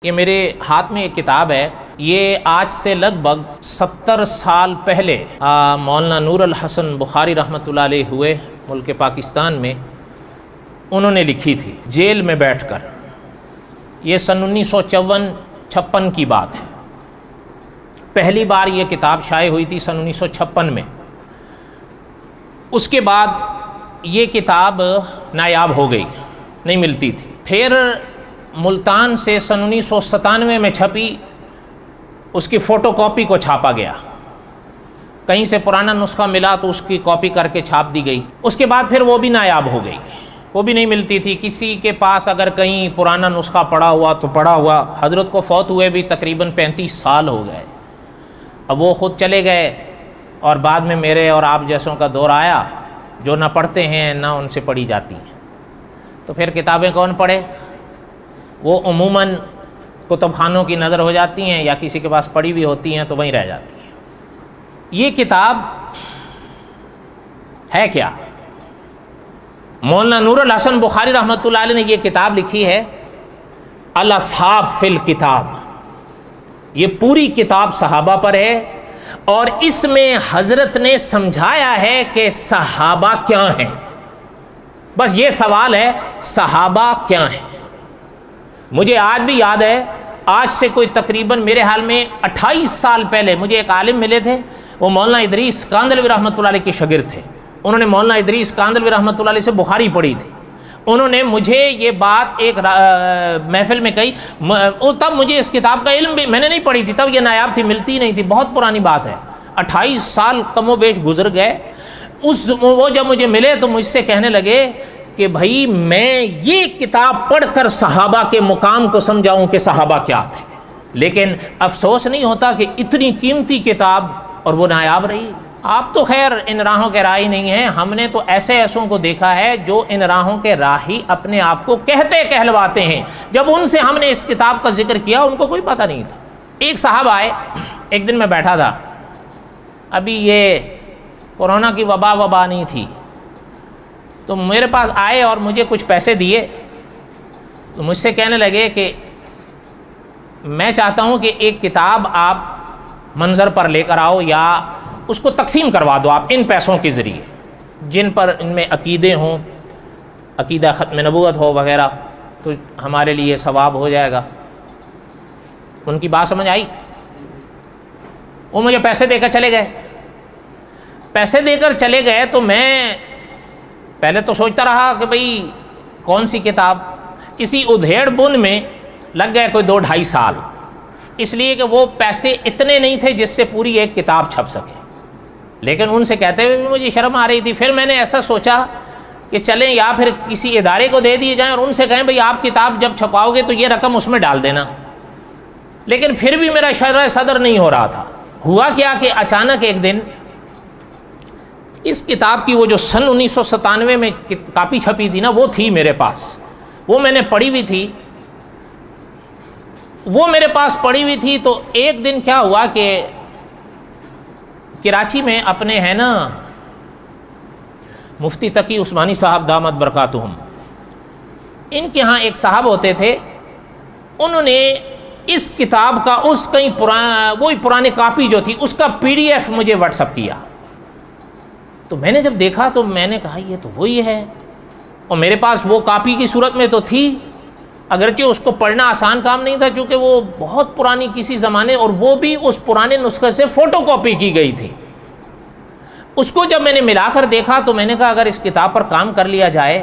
یہ میرے ہاتھ میں ایک کتاب ہے، یہ آج سے لگ بھگ 70 سال پہلے مولانا نور الحسن بخاری رحمۃ اللہ علیہ ہوئے ملک پاکستان میں، انہوں نے لکھی تھی جیل میں بیٹھ کر۔ یہ سن 1954-56 کی بات ہے۔ پہلی بار یہ کتاب شائع ہوئی تھی سن 1956 میں۔ اس کے بعد یہ کتاب نایاب ہو گئی، نہیں ملتی تھی۔ پھر ملتان سے سن 1997 میں چھپی، اس کی فوٹو کاپی کو چھاپا گیا، کہیں سے پرانا نسخہ ملا تو اس کی کاپی کر کے چھاپ دی گئی۔ اس کے بعد پھر وہ بھی نایاب ہو گئی، وہ بھی نہیں ملتی تھی۔ کسی کے پاس اگر کہیں پرانا نسخہ پڑا ہوا تو پڑا ہوا۔ حضرت کو فوت ہوئے بھی تقریباً 35 سال ہو گئے۔ اب وہ خود چلے گئے اور بعد میں میرے اور آپ جیسوں کا دور آیا جو نہ پڑھتے ہیں نہ ان سے پڑھی جاتی ہیں، تو پھر کتابیں کون پڑھے؟ وہ عموماً کتب خانوں کی نظر ہو جاتی ہیں یا کسی کے پاس پڑھی ہوئی ہوتی ہیں تو وہیں رہ جاتی ہیں۔ یہ کتاب ہے کیا؟ مولانا نور الحسن بخاری رحمۃ اللہ علیہ نے یہ کتاب لکھی ہے، الاصحاب فی الکتاب۔ یہ پوری کتاب صحابہ پر ہے اور اس میں حضرت نے سمجھایا ہے کہ صحابہ کیا ہیں۔ بس یہ سوال ہے، صحابہ کیا ہیں؟ مجھے آج بھی یاد ہے، آج سے کوئی تقریباً میرے حال میں 28 سال پہلے مجھے ایک عالم ملے تھے، وہ مولانا ادریس کاندھلوی رحمۃ اللہ علیہ کے شاگرد تھے۔ انہوں نے مولانا ادریس کاندھلوی رحمۃ اللہ علیہ سے بخاری پڑھی تھی۔ انہوں نے مجھے یہ بات ایک محفل میں کہی، تب مجھے اس کتاب کا علم بھی، میں نے نہیں پڑھی تھی تب، یہ نایاب تھی، ملتی نہیں تھی، بہت پرانی بات ہے، 28 سال کم و بیش گزر گئے۔ وہ جب مجھے ملے تو مجھ سے کہنے لگے کہ بھائی میں یہ کتاب پڑھ کر صحابہ کے مقام کو سمجھاؤں کہ صحابہ کیا تھے، لیکن افسوس نہیں ہوتا کہ اتنی قیمتی کتاب اور وہ نایاب رہی۔ آپ تو خیر ان راہوں کے راہی نہیں ہیں، ہم نے تو ایسے ایسوں کو دیکھا ہے جو ان راہوں کے راہی اپنے آپ کو کہلواتے ہیں۔ جب ان سے ہم نے اس کتاب کا ذکر کیا ان کو کوئی پتہ نہیں تھا۔ ایک صاحب آئے، ایک دن میں بیٹھا تھا، ابھی یہ کورونا کی وبا نہیں تھی، تو میرے پاس آئے اور مجھے کچھ پیسے دیے، تو مجھ سے کہنے لگے کہ میں چاہتا ہوں کہ ایک کتاب آپ منظر پر لے کر آؤ یا اس کو تقسیم کروا دو آپ ان پیسوں کے ذریعے، جن پر ان میں عقیدے ہوں، عقیدہ ختم نبوت ہو وغیرہ، تو ہمارے لیے ثواب ہو جائے گا۔ ان کی بات سمجھ آئی؟ وہ مجھے پیسے دے کر چلے گئے۔ پیسے دے کر چلے گئے تو میں پہلے تو سوچتا رہا کہ بھئی کون سی کتاب، اسی ادھیڑ بن میں لگ گئے کوئی 2-2.5 سال، اس لیے کہ وہ پیسے اتنے نہیں تھے جس سے پوری ایک کتاب چھپ سکے، لیکن ان سے کہتے ہوئے بھی مجھے شرم آ رہی تھی۔ پھر میں نے ایسا سوچا کہ چلیں یا پھر کسی ادارے کو دے دیے جائیں اور ان سے کہیں بھئی آپ کتاب جب چھپاؤ گے تو یہ رقم اس میں ڈال دینا، لیکن پھر بھی میرا شرح صدر نہیں ہو رہا تھا۔ ہوا کیا کہ اچانک ایک دن اس کتاب کی وہ جو سن 1997 میں کاپی چھپی تھی نا، وہ تھی میرے پاس، وہ میں نے پڑھی ہوئی تھی، وہ میرے پاس پڑھی ہوئی تھی۔ تو ایک دن کیا ہوا کہ کراچی میں اپنے ہیں نا مفتی تقی عثمانی صاحب دامت برکاتہم، ان کے ہاں ایک صاحب ہوتے تھے، انہوں نے اس کتاب کا اس کہیں وہی پرانی کاپی جو تھی اس کا PDF مجھے واٹس ایپ کیا۔ تو میں نے جب دیکھا تو میں نے کہا یہ تو وہی ہے، اور میرے پاس وہ کاپی کی صورت میں تو تھی، اگرچہ اس کو پڑھنا آسان کام نہیں تھا چونکہ وہ بہت پرانی کسی زمانے، اور وہ بھی اس پرانے نسخے سے فوٹو کاپی کی گئی تھی۔ اس کو جب میں نے ملا کر دیکھا تو میں نے کہا اگر اس کتاب پر کام کر لیا جائے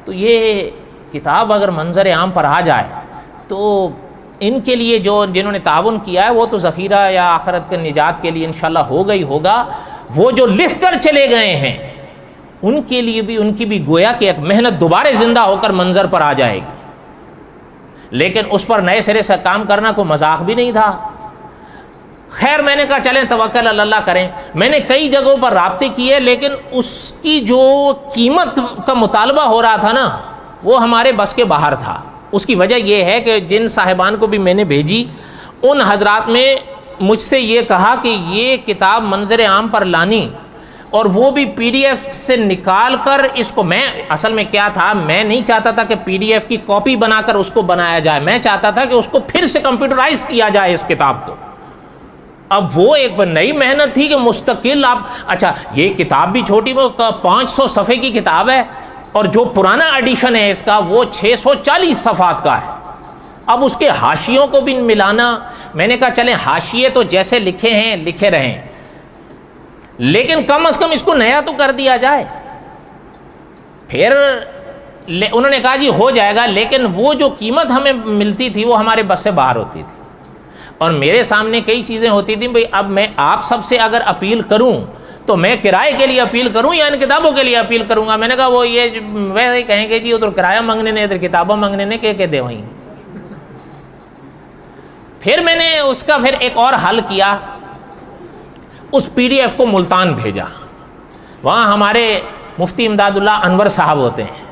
تو یہ کتاب اگر منظر عام پر آ جائے تو ان کے لیے جنہوں نے تعاون کیا ہے وہ تو ذخیرہ یا آخرت کے نجات کے لیے انشاءاللہ ہوگا ہی ہوگا، وہ جو لکھ کر چلے گئے ہیں ان کے لیے بھی، ان کی بھی گویا کہ ایک محنت دوبارہ زندہ ہو کر منظر پر آ جائے گی۔ لیکن اس پر نئے سرے سے کام کرنا کوئی مذاق بھی نہیں تھا۔ خیر میں نے کہا چلیں توکل اللہ کریں۔ میں نے کئی جگہوں پر رابطے کیے، لیکن اس کی جو قیمت کا مطالبہ ہو رہا تھا نا وہ ہمارے بس کے باہر تھا۔ اس کی وجہ یہ ہے کہ جن صاحبان کو بھی میں نے بھیجی ان حضرات میں مجھ سے یہ کہا کہ یہ کتاب منظر عام پر لانی اور وہ بھی پی ڈی ایف سے نکال کر اس کو، میں اصل میں کیا تھا، میں نہیں چاہتا تھا کہ پی ڈی ایف کی کاپی بنا کر اس کو بنایا جائے، میں چاہتا تھا کہ اس کو پھر سے کمپیوٹرائز کیا جائے اس کتاب کو۔ اب وہ ایک نئی محنت تھی کہ مستقل آپ، اچھا یہ کتاب بھی چھوٹی، وہ 500 صفحے کی کتاب ہے، اور جو پرانا ایڈیشن ہے اس کا وہ 640 صفحات کا ہے۔ اب اس کے حاشیوں کو بھی ملانا، میں نے کہا چلیں حاشیے تو جیسے لکھے ہیں لکھے رہیں، لیکن کم از کم اس کو نیا تو کر دیا جائے۔ پھر انہوں نے کہا جی ہو جائے گا، لیکن وہ جو قیمت ہمیں ملتی تھی وہ ہمارے بس سے باہر ہوتی تھی، اور میرے سامنے کئی چیزیں ہوتی تھیں، بھئی اب میں آپ سب سے اگر اپیل کروں تو میں کرائے کے لیے اپیل کروں یا ان کتابوں کے لیے اپیل کروں گا؟ میں نے کہا وہ یہ ویسے ہی کہیں گے جی ادھر کرایہ مانگنے نے ادھر کتابیں مانگنے نے، کہ دے وہیں۔ پھر میں نے اس کا پھر ایک اور حل کیا، اس پی ڈی ایف کو ملتان بھیجا، وہاں ہمارے مفتی امداد اللہ انور صاحب ہوتے ہیں،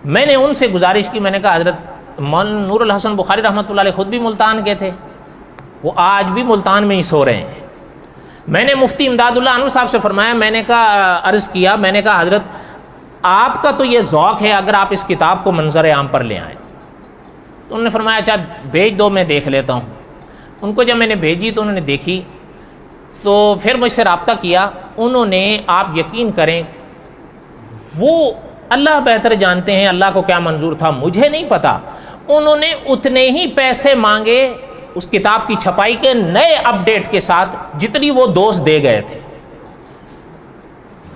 میں نے ان سے گزارش کی، میں نے کہا حضرت مولانا نور الحسن بخاری رحمۃ اللہ علیہ خود بھی ملتان کے تھے، وہ آج بھی ملتان میں ہی سو رہے ہیں۔ میں نے مفتی امداد اللہ انور صاحب سے فرمایا، میں نے کہا عرض کیا، میں نے کہا حضرت آپ کا تو یہ ذوق ہے اگر آپ اس کتاب کو منظر عام پر لے آئیں، تو انہوں نے فرمایا اچھا بھیج دو میں دیکھ لیتا ہوں۔ ان کو جب میں نے بھیجی تو انہوں نے دیکھی، تو پھر مجھ سے رابطہ کیا، انہوں نے، آپ یقین کریں وہ اللہ بہتر جانتے ہیں اللہ کو کیا منظور تھا، مجھے نہیں پتا، انہوں نے اتنے ہی پیسے مانگے اس کتاب کی چھپائی کے نئے اپڈیٹ کے ساتھ جتنی وہ دوست دے گئے تھے۔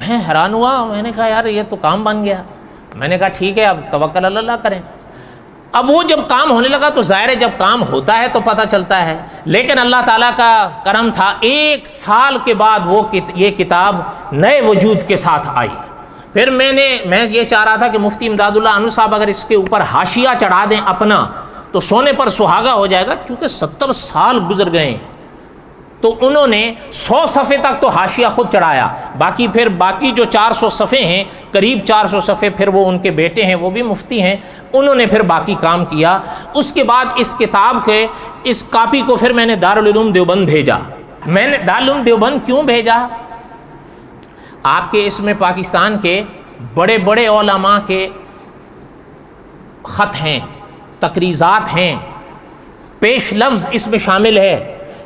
میں حیران ہوا، میں نے کہا یار یہ تو کام بن گیا۔ میں نے کہا ٹھیک ہے اب توکل اللہ کریں۔ اب وہ جب کام ہونے لگا تو ظاہر ہے جب کام ہوتا ہے تو پتہ چلتا ہے، لیکن اللہ تعالیٰ کا کرم تھا، 1 سال کے بعد وہ یہ کتاب نئے وجود کے ساتھ آئی۔ پھر میں یہ چاہ رہا تھا کہ مفتی امداد اللہ انور صاحب اگر اس کے اوپر حاشیہ چڑھا دیں اپنا تو سونے پر سہاگا ہو جائے گا، چونکہ 70 سال گزر گئے ہیں، تو انہوں نے 100 صفحے تک تو حاشیہ خود چڑھایا، باقی جو 400 صفحے ہیں، قریب 400 صفحے پھر وہ ان کے بیٹے ہیں وہ بھی مفتی ہیں، انہوں نے پھر باقی کام کیا۔ اس کے بعد اس کتاب کے اس کاپی کو پھر میں نے دارالعلوم دیوبند بھیجا۔ میں نے دارالعلوم دیوبند کیوں بھیجا؟ آپ کے اس میں پاکستان کے بڑے بڑے علماء کے خط ہیں، تقریضات ہیں، پیش لفظ اس میں شامل ہے،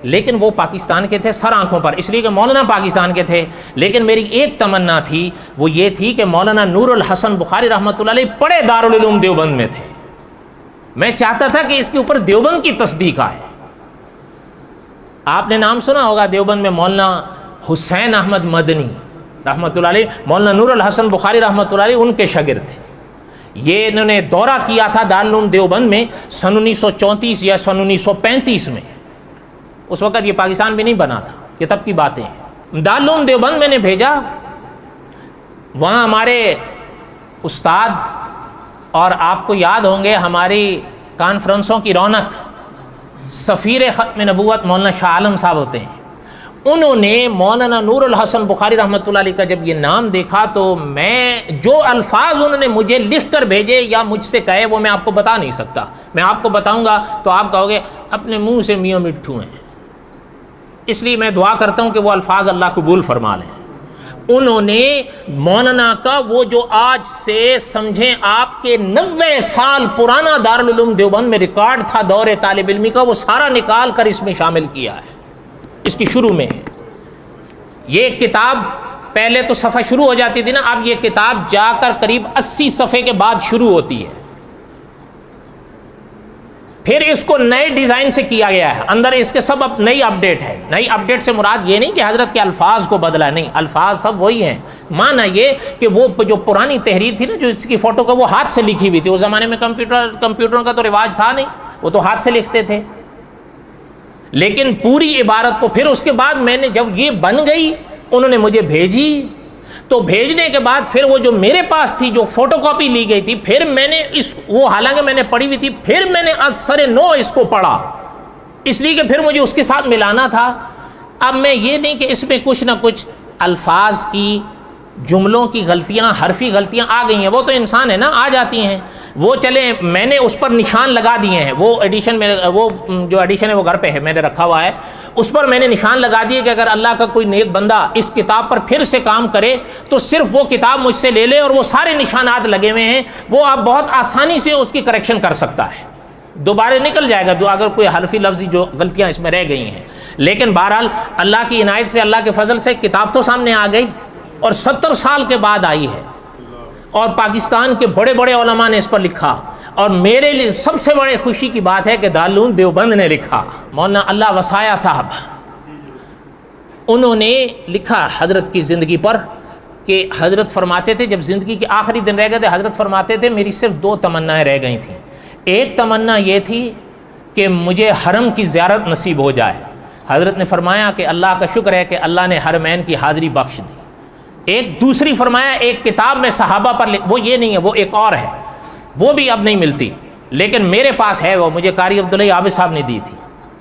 لیکن وہ پاکستان کے تھے سر آنکھوں پر، اس لیے کہ مولانا پاکستان کے تھے، لیکن میری ایک تمنا تھی، وہ یہ تھی کہ مولانا نور الحسن بخاری رحمۃ اللہ علیہ پڑے دارالعلوم دیوبند میں تھے، میں چاہتا تھا کہ اس کے اوپر دیوبند کی تصدیق آئے۔ آپ نے نام سنا ہوگا دیوبند میں مولانا حسین احمد مدنی رحمۃ اللہ علیہ، مولانا نور الحسن بخاری رحمۃ اللہ علیہ ان کے شاگرد تھے۔ یہ انہوں نے دورہ کیا تھا دارالعلوم دیوبند میں سن 1934 یا سن 1935 میں، اس وقت یہ پاکستان بھی نہیں بنا تھا، یہ تب کی باتیں ہیں۔ دارالعلوم دیوبند میں نے بھیجا، وہاں ہمارے استاد، اور آپ کو یاد ہوں گے ہماری کانفرنسوں کی رونق سفیر ختم نبوت مولانا شاہ عالم صاحب ہوتے ہیں، انہوں نے مولانا نور الحسن بخاری رحمۃ اللہ علیہ کا جب یہ نام دیکھا تو میں جو الفاظ انہوں نے مجھے لکھ کر بھیجے یا مجھ سے کہے وہ میں آپ کو بتا نہیں سکتا، میں آپ کو بتاؤں گا تو آپ کہو گے اپنے منہ سے میاں مٹھو ہیں، اس لیے میں دعا کرتا ہوں کہ وہ الفاظ اللہ قبول فرما لیں۔ انہوں نے مولانا کا وہ جو آج سے سمجھیں آپ کے 90 سال پرانا دارالعلوم دیوبند میں ریکارڈ تھا دور طالب علمی کا، وہ سارا نکال کر اس میں شامل کیا ہے، اس کی شروع میں ہے۔ یہ کتاب پہلے تو صفحہ شروع ہو جاتی تھی نا، اب یہ کتاب جا کر قریب 80 صفحے کے بعد شروع ہوتی ہے، پھر اس کو نئے ڈیزائن سے کیا گیا ہے، اندر اس کے سب اب نئی اپڈیٹ ہے۔ نئی اپڈیٹ سے مراد یہ نہیں کہ حضرت کے الفاظ کو بدلا، نہیں، الفاظ سب وہی ہیں، معنی یہ کہ وہ جو پرانی تحریر تھی نا جو اس کی فوٹو کا وہ ہاتھ سے لکھی ہوئی تھی، اس زمانے میں کمپیوٹروں کا تو رواج تھا نہیں، وہ تو ہاتھ سے لکھتے تھے، لیکن پوری عبارت کو پھر اس کے بعد میں نے جب یہ بن گئی انہوں نے مجھے بھیجی، تو بھیجنے کے بعد پھر وہ جو میرے پاس تھی جو فوٹو کاپی لی گئی تھی، پھر میں نے وہ حالانکہ میں نے پڑھی ہوئی تھی، پھر میں نے از سر نو اس کو پڑھا، اس لیے کہ پھر مجھے اس کے ساتھ ملانا تھا۔ اب میں یہ نہیں کہ اس میں کچھ نہ کچھ الفاظ کی، جملوں کی غلطیاں، حرفی غلطیاں آ گئی ہیں، وہ تو انسان ہے نا، آ جاتی ہیں، وہ چلیں میں نے اس پر نشان لگا دیے ہیں، وہ ایڈیشن میں، وہ جو ایڈیشن ہے وہ گھر پہ ہے، میں نے رکھا ہوا ہے، اس پر میں نے نشان لگا دیے کہ اگر اللہ کا کوئی نیک بندہ اس کتاب پر پھر سے کام کرے تو صرف وہ کتاب مجھ سے لے لے، اور وہ سارے نشانات لگے ہوئے ہیں، وہ آپ بہت آسانی سے اس کی کریکشن کر سکتا ہے، دوبارہ نکل جائے گا اگر کوئی حرفی لفظی جو غلطیاں اس میں رہ گئی ہیں۔ لیکن بہرحال اللہ کی عنایت سے، اللہ کے فضل سے کتاب تو سامنے آ گئی، اور 70 سال کے بعد آئی ہے، اور پاکستان کے بڑے بڑے علماء نے اس پر لکھا، اور میرے لیے سب سے بڑے خوشی کی بات ہے کہ دارالعلوم دیوبند نے لکھا، مولانا اللہ وسایا صاحب، انہوں نے لکھا حضرت کی زندگی پر کہ حضرت فرماتے تھے جب زندگی کے آخری دن رہ گئے تھے، حضرت فرماتے تھے میری صرف 2 تمنائیں رہ گئی تھیں۔ ایک تمنا یہ تھی کہ مجھے حرم کی زیارت نصیب ہو جائے۔ حضرت نے فرمایا کہ اللہ کا شکر ہے کہ اللہ نے حرمین کی حاضری بخش دی۔ ایک دوسری فرمایا ایک کتاب میں صحابہ پر وہ یہ نہیں ہے، وہ ایک اور ہے، وہ بھی اب نہیں ملتی، لیکن میرے پاس ہے، وہ مجھے قاری عبداللہ عابد صاحب نے دی تھی،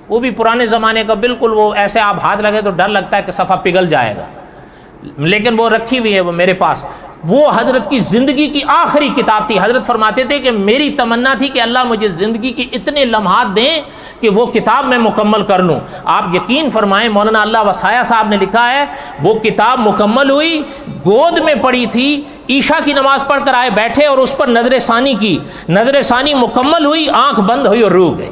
وہ بھی پرانے زمانے کا، بالکل وہ ایسے آپ ہاتھ لگے تو ڈر لگتا ہے کہ صفحہ پگھل جائے گا، لیکن وہ رکھی ہوئی ہے وہ میرے پاس۔ وہ حضرت کی زندگی کی آخری کتاب تھی۔ حضرت فرماتے تھے کہ میری تمنا تھی کہ اللہ مجھے زندگی کے اتنے لمحات دیں کہ وہ کتاب میں مکمل کر لوں۔ آپ یقین فرمائیں مولانا اللہ وسایا صاحب نے لکھا ہے وہ کتاب مکمل ہوئی، گود میں پڑی تھی، عشاء کی نماز پڑھ کر آئے بیٹھے اور اس پر نظر ثانی کی، نظر ثانی مکمل ہوئی، آنکھ بند ہوئی اور روح گئی۔